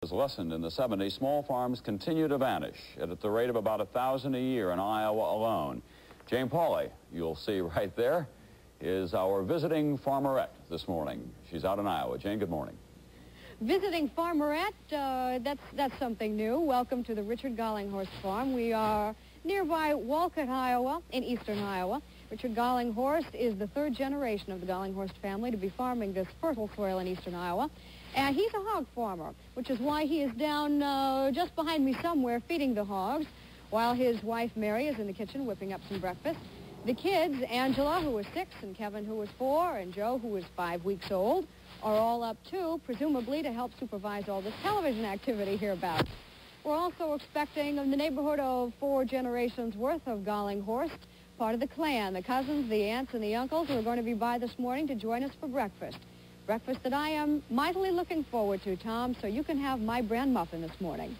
was lessened in the 70s, small farms continue to vanish at the rate of about 1,000 a year in Iowa alone. Jane Pauley, you'll see right there, is our visiting farmerette this morning. She's out in Iowa. Jane, good morning. Visiting farmerette, that's something new. Welcome to the Richard Golinghorst Farm. We are nearby Walcott, Iowa, in eastern Iowa. Richard Golinghorst is the third generation of the Golinghorst family to be farming this fertile soil in eastern Iowa. And he's a hog farmer, which is why he is down just behind me somewhere feeding the hogs, while his wife, Mary, is in the kitchen whipping up some breakfast. The kids, Angela, who is 6, and Kevin, who is 4, and Joe, who is 5 weeks old, are all up, too, presumably to help supervise all this television activity hereabouts. We're also expecting in the neighborhood of 4 generations worth of Golinghorst, part of the clan, the cousins, the aunts, and the uncles who are going to be by this morning to join us for breakfast. Breakfast that I am mightily looking forward to, Tom, so you can have my bran muffin this morning.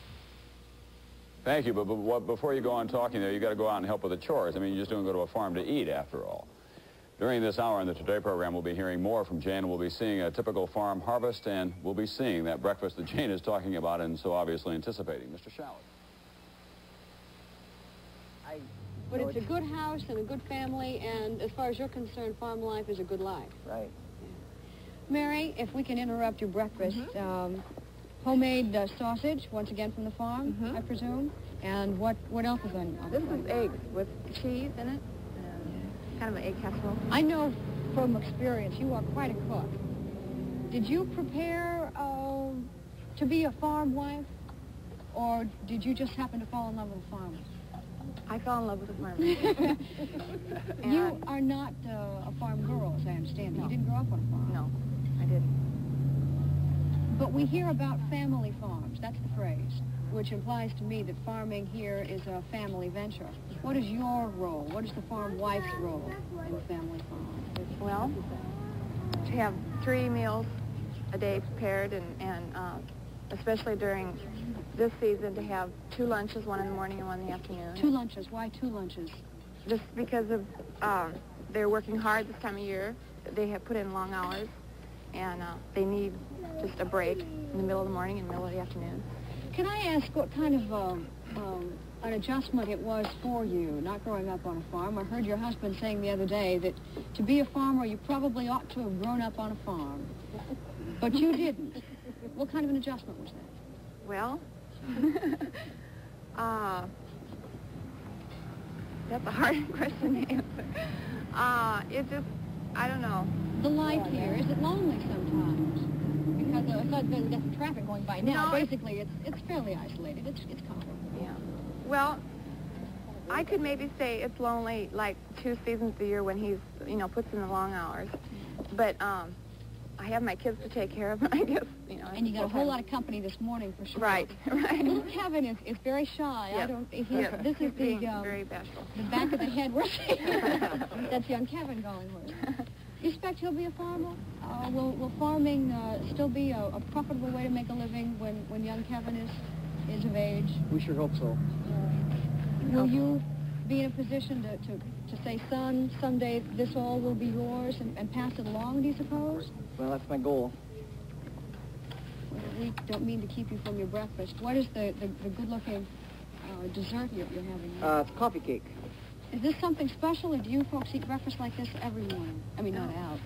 Thank you, but before you go on talking there, you got to go out and help with the chores. I mean, you just don't go to a farm to eat, after all. During this hour in the Today program, we'll be hearing more from Jane. We'll be seeing a typical farm harvest, and we'll be seeing that breakfast that Jane is talking about and so obviously anticipating. Mr. Shallot. But it's a good house and a good family, and as far as you're concerned, farm life is a good life. Right. Mary, if we can interrupt your breakfast, homemade sausage, once again from the farm, I presume, and what else is on This is eggs with cheese in it. Kind of an egg casserole. I know from experience you are quite a cook. Did you prepare to be a farm wife, or did you just happen to fall in love with a farmer? I fell in love with a farmer. You are not a farm girl, as I understand. No. You didn't grow up on a farm. No, I didn't. But we hear about family farms. That's the phrase, which implies to me that farming here is a family venture. What is your role? What is the farm wife's role in the family farm? Well, to have 3 meals a day prepared, and especially during this season, to have 2 lunches, one in the morning and one in the afternoon. 2 lunches. Why 2 lunches? Just because of they're working hard this time of year. They have put in long hours, and they need just a break in the middle of the morning and the middle of the afternoon. Can I ask what kind of an adjustment it was for you, not growing up on a farm? I heard your husband saying the other day that to be a farmer, you probably ought to have grown up on a farm. But you didn't. What kind of an adjustment was that? Well, that's a hard question to answer. It's just, I don't know. The life here, is it lonely sometimes? Because I thought there's some traffic going by now. No, basically, it's fairly isolated. It's comfortable. Yeah. Well, I could maybe say it's lonely like 2 seasons a year when he's, puts in the long hours. But I have my kids to take care of, I guess, And you got a whole lot of company this morning, for sure. Right, right. Little Kevin is very shy. Yes. This is the very bashful. The back of the head we're seeing. That's young Kevin Golinghorst. You expect he'll be a farmer? Will farming still be a profitable way to make a living when young Kevin is of age? We sure hope so. Will you be in a position to say, son, someday this all will be yours and pass it along, do you suppose? Well, that's my goal. Well, we don't mean to keep you from your breakfast. What is the good-looking dessert you're having? It's coffee cake. Is this something special, or do you folks eat breakfast like this every morning? I mean, not out.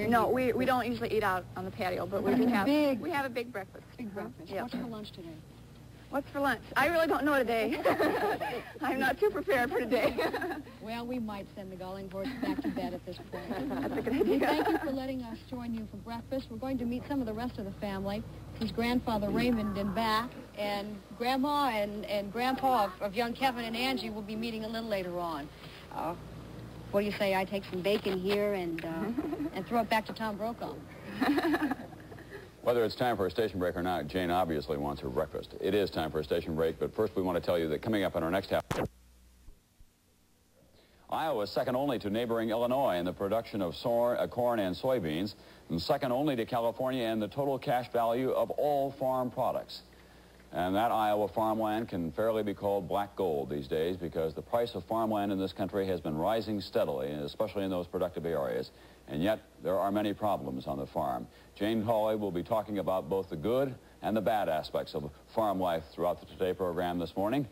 No, we don't usually eat out on the patio, but we have a big breakfast. Big breakfast. Yeah. What's for lunch today? What's for lunch? I really don't know today. I'm not too prepared for today. Well, we might send the Golinghorst back to bed at this point. That's a good idea. Thank you for letting us join you for breakfast. We're going to meet some of the rest of the family. His grandfather Raymond in back, and Grandma and Grandpa of young Kevin and Angie will be meeting a little later on. What do you say I take some bacon here and throw it back to Tom Brokaw? Whether it's time for a station break or not, Jane obviously wants her breakfast. It is time for a station break, but first we want to tell you that coming up in our next half, Iowa is second only to neighboring Illinois in the production of corn and soybeans, and second only to California in the total cash value of all farm products. And that Iowa farmland can fairly be called black gold these days because the price of farmland in this country has been rising steadily, especially in those productive areas. and yet there are many problems on the farm. Jane Pauley will be talking about both the good and the bad aspects of farm life throughout the Today program this morning.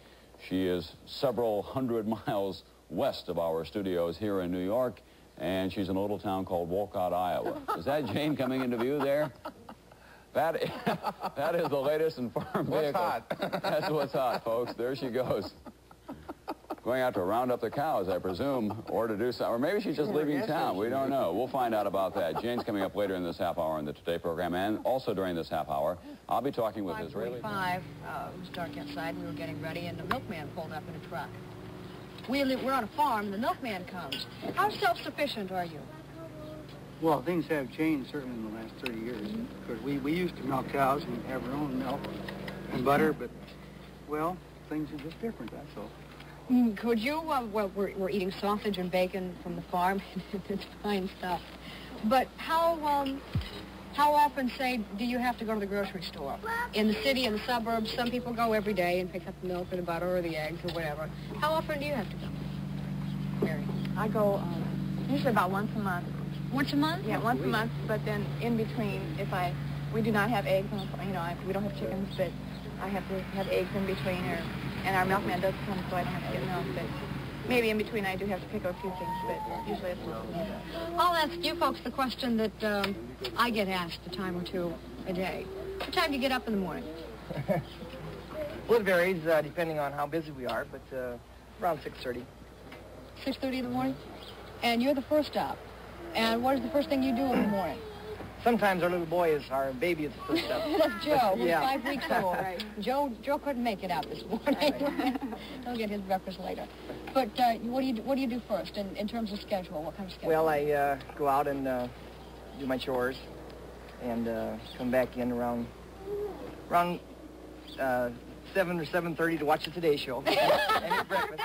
She is several hundred miles west of our studios here in New York, and she's in a little town called Walcott, Iowa. Is that Jane coming into view there? That is the latest in farm vehicles. What's hot? That's what's hot, folks. There she goes. Going out to round up the cows, I presume, or to do something. Or maybe she's just leaving town. We don't know. We'll find out about that. Jane's coming up later in this half hour in the Today program, and also during this half hour, I'll be talking with Israeli. 5:45, it was dark outside, we were getting ready, and the milkman pulled up in a truck. We're on a farm, and the milkman comes. How self-sufficient are you? Well, things have changed certainly in the last 30 years. Because we used to milk cows and have our own milk and butter, but, well, things are just different, that's all. Could you, well, we're eating sausage and bacon from the farm. It's fine stuff. But how often, say, do you have to go to the grocery store? In the city, in the suburbs, some people go every day and pick up the milk and the butter or the eggs or whatever. How often do you have to go? Mary? I go usually about once a month. Once a month? Yeah, once a month, but then in between, we do not have eggs, we don't have chickens, but I have to have eggs in between, and our milkman does come, so I don't have to get milk, but maybe in between I do have to pick up a few things, but usually it's once a month. I'll ask you folks the question that I get asked a time or two a day. What time do you get up in the morning? Well, it varies depending on how busy we are, but around 6:30. 6:30 in the morning? And you're the first up. And what is the first thing you do in the morning? Sometimes our little boy our baby is the first up. That's Joe, who's Yeah. 5 weeks old. Right. Joe couldn't make it out this morning. He'll get his breakfast later. But what do you do first in terms of schedule? What kind of schedule? Well, I go out and do my chores and come back in around 7 or 7:30 to watch the Today Show and eat breakfast.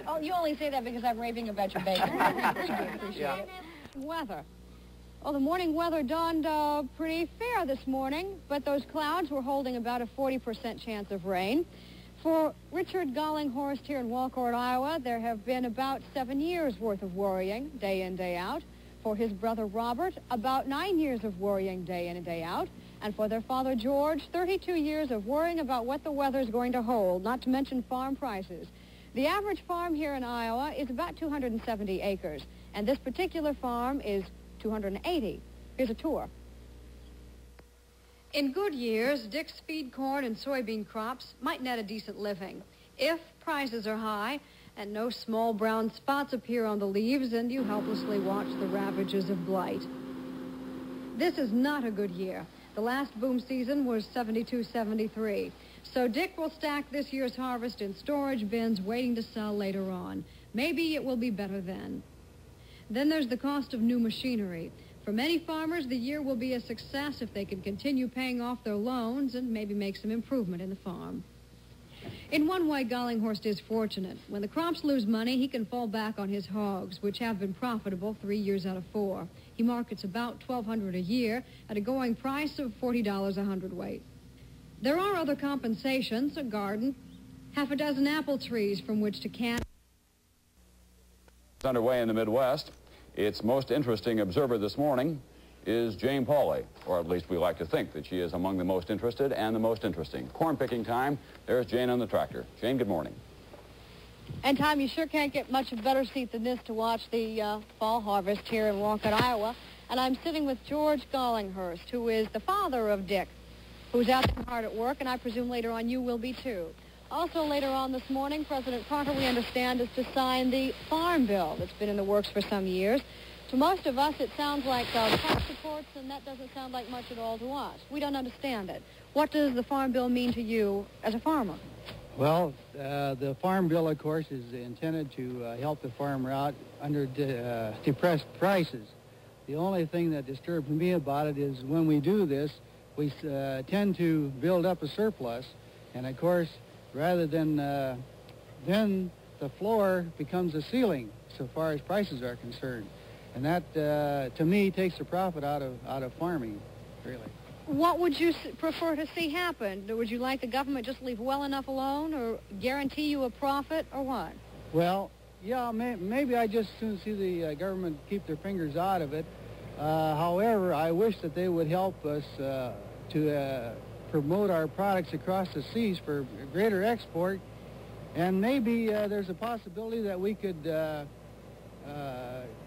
Oh, you only say that because I'm raving about your bacon. I appreciate Yeah. it. Weather. Well, the morning weather dawned pretty fair this morning, but those clouds were holding about a 40% chance of rain. For Richard Golinghorst here in Walcott, Iowa, there have been about 7 years' worth of worrying, day in, day out. For his brother Robert, about 9 years of worrying day in and day out. And for their father George, 32 years of worrying about what the weather's going to hold, not to mention farm prices. The average farm here in Iowa is about 270 acres, and this particular farm is 280. Here's a tour. In good years, Dick's feed corn and soybean crops might net a decent living. If prices are high and no small brown spots appear on the leaves and you helplessly watch the ravages of blight. This is not a good year. The last boom season was 72-73. So Dick will stack this year's harvest in storage bins waiting to sell later on. Maybe it will be better then. Then there's the cost of new machinery. For many farmers, the year will be a success if they can continue paying off their loans and maybe make some improvement in the farm. In one way, Golinghorst is fortunate. When the crops lose money, he can fall back on his hogs, which have been profitable 3 years out of 4. He markets about $1,200 a year at a going price of $40 a hundredweight. There are other compensations, a garden, half a dozen apple trees from which to can. It's underway in the Midwest. Its most interesting observer this morning is Jane Pauley, or at least we like to think that she is among the most interested and the most interesting. Corn picking time. There's Jane on the tractor. Jane, good morning. And Tom, you sure can't get much of a better seat than this to watch the fall harvest here in Walcott, Iowa. And I'm sitting with George Golinghorst, who is the father of Dick, who's out there hard at work, and I presume later on you will be too. Also later on this morning, President Carter, we understand, is to sign the farm bill that's been in the works for some years. To most of us, it sounds like tax reports, and that doesn't sound like much at all to us. We don't understand it. What does the farm bill mean to you as a farmer? Well, the farm bill, of course, is intended to help the farmer out under depressed prices. The only thing that disturbs me about it is when we do this, we tend to build up a surplus, and of course, rather than then the floor becomes a ceiling so far as prices are concerned. And that, to me, takes the profit out of farming, really. What would you prefer to see happen? Would you like the government just leave well enough alone or guarantee you a profit or what? Well, Yeah, maybe I just soon see the government keep their fingers out of it. However, I wish that they would help us to promote our products across the seas for greater export. And maybe there's a possibility that we could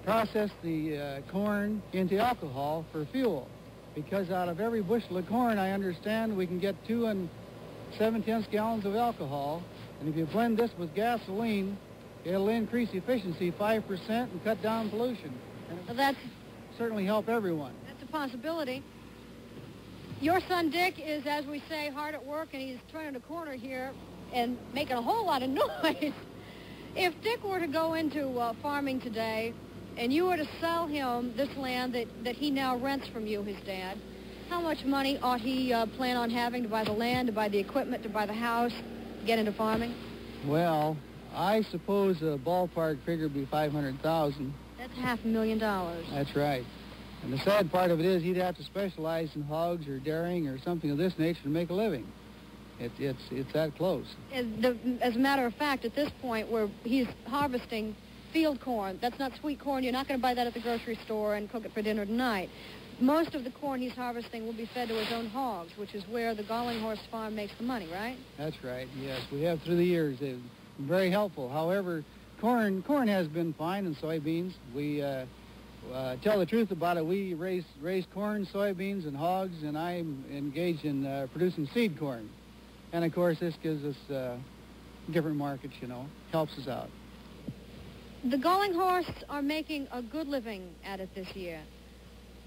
process the corn into alcohol for fuel. Because out of every bushel of corn, I understand, we can get 2 7/10 gallons of alcohol. And if you blend this with gasoline, it'll increase efficiency 5% and cut down pollution. And Well, that's certainly help everyone. a possibility. Your son Dick is, as we say, hard at work, and he's turning a corner here and making a whole lot of noise. If Dick were to go into farming today, and you were to sell him this land that he now rents from you, his dad, how much money ought he plan on having to buy the land, to buy the equipment, to buy the house, to get into farming? Well, I suppose a ballpark figure would be $500,000. That's $500,000. That's right. And the sad part of it is he'd have to specialize in hogs or dairying or something of this nature to make a living. It's that close. As a matter of fact, at this point where he's harvesting field corn, that's not sweet corn. You're not going to buy that at the grocery store and cook it for dinner tonight. Most of the corn he's harvesting will be fed to his own hogs, which is where the Golinghorst Farm makes the money, right? That's right, yes. We have through the years. They've been very helpful. However, corn has been fine, and soybeans. We tell the truth about it. We raise corn, soybeans, and hogs, and I'm engaged in producing seed corn. And, of course, this gives us different markets, you know, helps us out. The Golinghorsts are making a good living at it this year.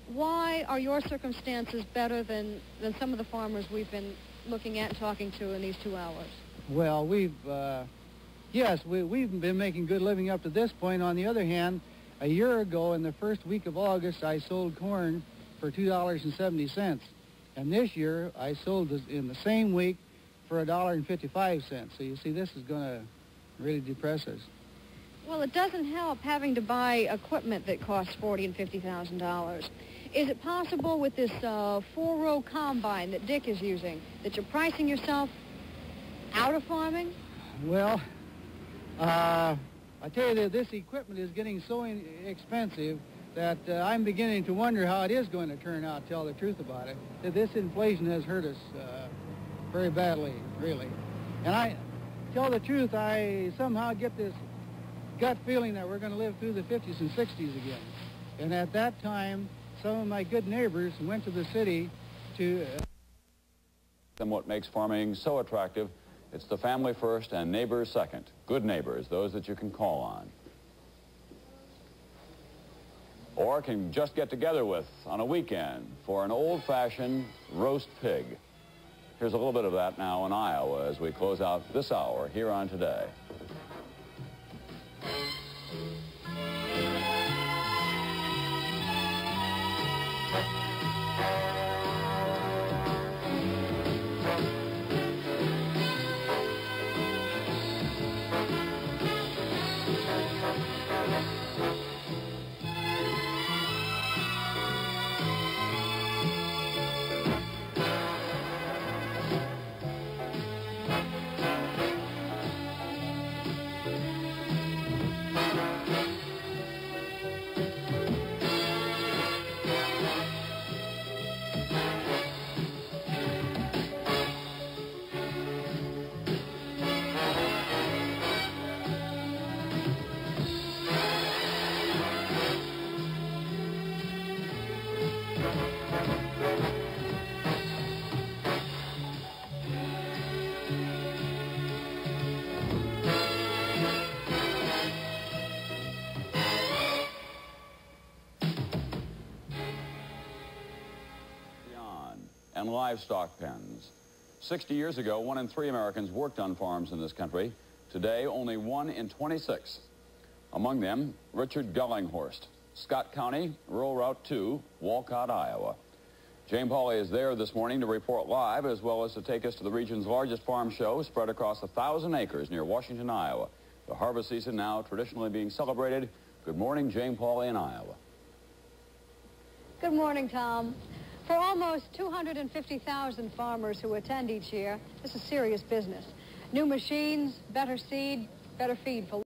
Why are your circumstances better than some of the farmers we've been looking at and talking to in these 2 hours? Well, we've been making good living up to this point. On the other hand, a year ago, in the first week of August, I sold corn for $2.70. And this year, I sold this in the same week for $1.55. So you see, this is going to really depress us. Well, it doesn't help having to buy equipment that costs $40,000 and $50,000. Is it possible with this 4-row combine that Dick is using that you're pricing yourself out of farming? Well, I tell you that this equipment is getting so expensive that I'm beginning to wonder how it is going to turn out, to tell the truth about it. That this inflation has hurt us very badly, really. And I tell the truth, I somehow get this gut feeling that we're going to live through the 50s and 60s again. And at that time, some of my good neighbors went to the city to... And what makes farming so attractive, it's the family first and neighbors second. Good neighbors, those that you can call on. Or can just get together with on a weekend for an old-fashioned roast pig. Here's a little bit of that now in Iowa as we close out this hour here on Today. And livestock pens. 60 years ago, 1 in 3 Americans worked on farms in this country. Today, only 1 in 26. Among them, Richard Golinghorst, Scott County, Rural Route 2, Walcott, Iowa. Jane Pauley is there this morning to report live, as well as to take us to the region's largest farm show spread across 1,000 acres near Washington, Iowa. The harvest season now traditionally being celebrated. Good morning, Jane Pauley in Iowa. Good morning, Tom. For almost 250,000 farmers who attend each year, this is serious business. New machines, better seed, better feed for